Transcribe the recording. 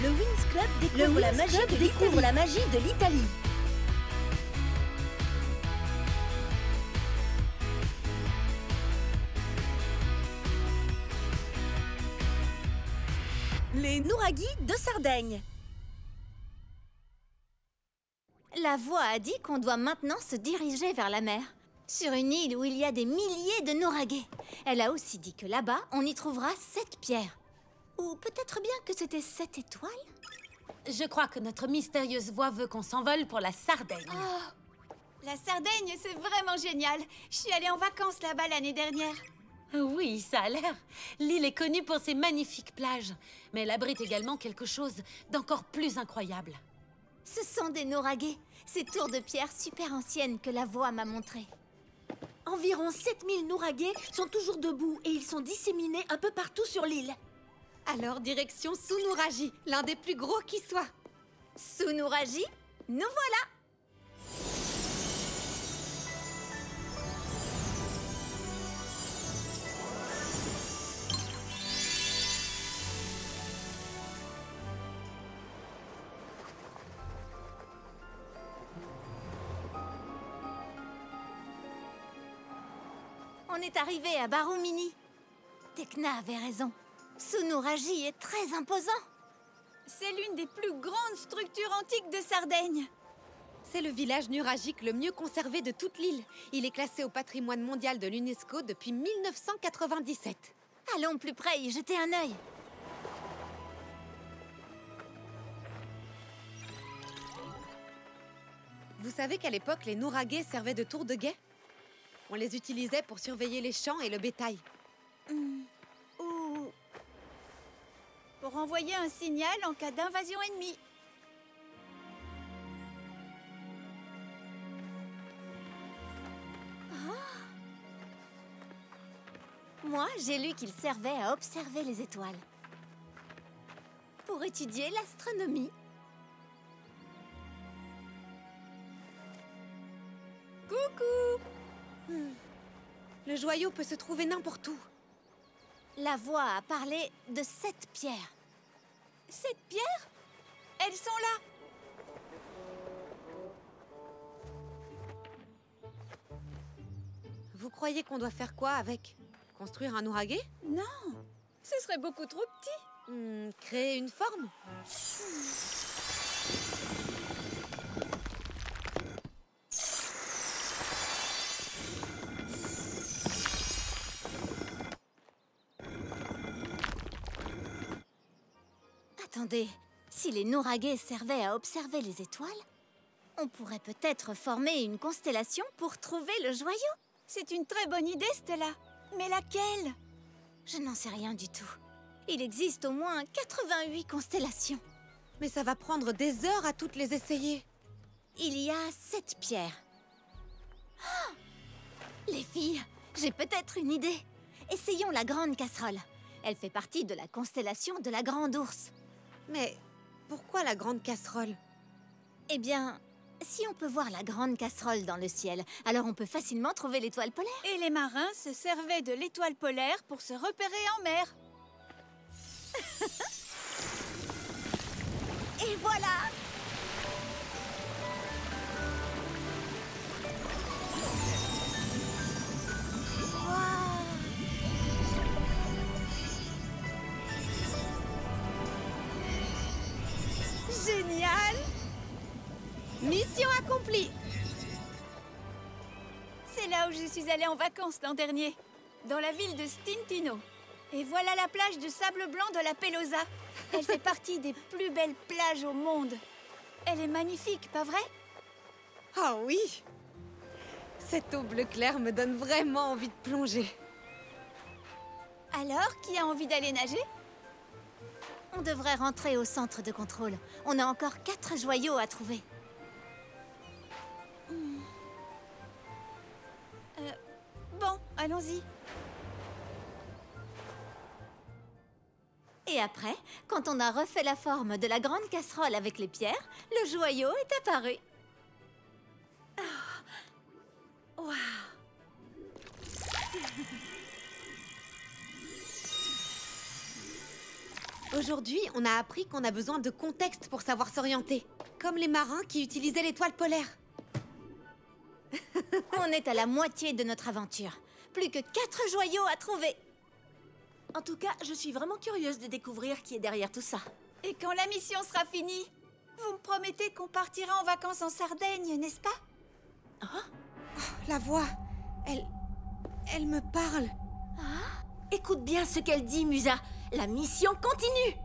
Le Wings Club découvre la magie de l'Italie. Les Nuraghi de Sardaigne. La voix a dit qu'on doit maintenant se diriger vers la mer, sur une île où il y a des milliers de Nuraghe. Elle a aussi dit que là-bas, on y trouvera 7 pierres. Ou peut-être bien que c'était 7 étoiles? Je crois que notre mystérieuse voix veut qu'on s'envole pour la Sardaigne. Oh, la Sardaigne, c'est vraiment génial. Je suis allée en vacances là-bas l'année dernière. Oui, ça a l'air. L'île est connue pour ses magnifiques plages, mais elle abrite également quelque chose d'encore plus incroyable. Ce sont des Nuraghe, ces tours de pierre super anciennes que la voix m'a montrées. Environ 7000 Nuraghe sont toujours debout et ils sont disséminés un peu partout sur l'île. Alors, direction Sunuraji, l'un des plus gros qui soit. Sunuraji, nous voilà! On est arrivé à Barumini. Tekna avait raison. Sunuraji est très imposant. C'est l'une des plus grandes structures antiques de Sardaigne. C'est le village nuragique le mieux conservé de toute l'île. Il est classé au patrimoine mondial de l'UNESCO depuis 1997. Allons plus près y jeter un œil. Vous savez qu'à l'époque, les Nuraghe servaient de tours de guet? On les utilisait pour surveiller les champs et le bétail. Ou pour envoyer un signal en cas d'invasion ennemie. Moi, j'ai lu qu'ils servaient à observer les étoiles. Pour étudier l'astronomie. Coucou! Le joyau peut se trouver n'importe où. La voix a parlé de 7 pierres. 7 pierres? Elles sont là! Vous croyez qu'on doit faire quoi avec? Construire un Nuraghe? Non! Ce serait beaucoup trop petit. Créer une forme? Attendez, si les Nuraghe servaient à observer les étoiles, on pourrait peut-être former une constellation pour trouver le joyau. C'est une très bonne idée, Stella. Mais laquelle? Je n'en sais rien du tout. Il existe au moins 88 constellations. Mais ça va prendre des heures à toutes les essayer. Il y a 7 pierres. Oh! Les filles, j'ai peut-être une idée. Essayons la grande casserole. Elle fait partie de la constellation de la Grande Ourse. Mais pourquoi la grande casserole? Eh bien, si on peut voir la grande casserole dans le ciel, alors on peut facilement trouver l'étoile polaire. Et les marins se servaient de l'étoile polaire pour se repérer en mer. Et voilà! Génial! Mission accomplie! C'est là où je suis allée en vacances l'an dernier, dans la ville de Stintino. Et voilà la plage de sable blanc de la Pelosa. Elle fait partie des plus belles plages au monde. Elle est magnifique, pas vrai? Ah oui! Cette eau bleu clair me donne vraiment envie de plonger. Alors, qui a envie d'aller nager? On devrait rentrer au centre de contrôle. On a encore 4 joyaux à trouver. Bon, allons-y. Et après, quand on a refait la forme de la grande casserole avec les pierres, le joyau est apparu. Waouh! Aujourd'hui, on a appris qu'on a besoin de contexte pour savoir s'orienter. Comme les marins qui utilisaient l'étoile polaire. On est à la moitié de notre aventure. Plus que 4 joyaux à trouver. En tout cas, je suis vraiment curieuse de découvrir qui est derrière tout ça. Et quand la mission sera finie, vous me promettez qu'on partira en vacances en Sardaigne, n'est-ce pas? La voix, elle me parle. Écoute bien ce qu'elle dit, Musa. La mission continue.